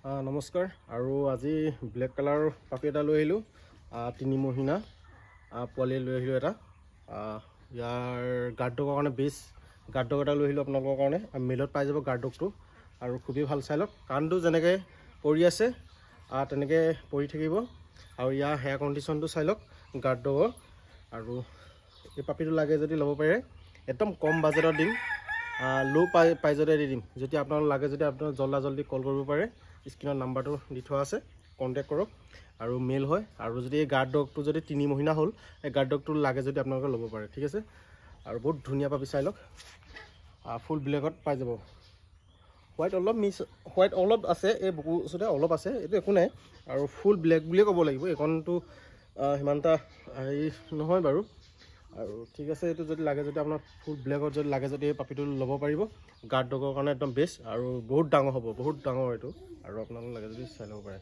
নমস্কাৰ আৰু আজি ব্লেক কালাৰ পাপি এটা লৈ আহিলোঁ 3 মহিনা পোৱালি লৈ আহিলোঁ এটা ইয়াৰ গাৰ্ড ডগৰ কাৰণে বেষ্ট গাৰ্ড ডগ এটা লৈ আহিলোঁ আপোনালোকৰ কাৰণে মেলত পাই যাব গাৰ্ড ডগটো আৰু খুবেই ভাল চাই লওক কাণটো যেনেকৈ পৰি আছে তেনেকৈ পৰি থাকিব আৰু ইয়াৰ হেয়াৰ কণ্ডিশ্যনটো চাই লওক গাৰ্ড ডগৰ আৰু এই পাপিটো লাগে যদি ল'ব পাৰে একদম কম বাজেটত দিম লো প্ৰাইজতে দি দিম যদি আপোনালোক লাগে যদি আপোনালোক জল্দি কল কৰিব পাৰে স্ক্ৰীনৰ নাম্বাৰটো দি থোৱা আছে কণ্টেক্ট কৰক আৰু মেল হয় আৰু যদি এই গাৰ্ড ডগটো যদি 3 মহিনা হ'ল এই গাৰ্ড ডগটো লাগে যদি আপোনালোকে ল'ব পাৰে ঠিক আছে আৰু বহুত ধুনীয়া পাপি চাই লওক ফুল ব্লেকত পাই যাব হোৱাইট অলপ আছে এই বুকু ওচৰতে অলপ আছে এইটো একো নাই আৰু ফুল ব্লেক বুলিয়ে ক'ব লাগিব এইখনটো সিমানটা হেৰি নহয় বাৰু আৰু ঠিক আছে এইটো যদি লাগে যদি আপোনাৰ ফুল ব্লেকত যদি লাগে যদি এই পাপিটো ল'ব পাৰিব গাৰ্ড ডগৰ কাৰণে একদম বেষ্ট আৰু বহুত ডাঙৰ হ'ব বহুত ডাঙৰ এইটো আৰু আপোনালোক লাগে যদি চাই ল'ব পাৰে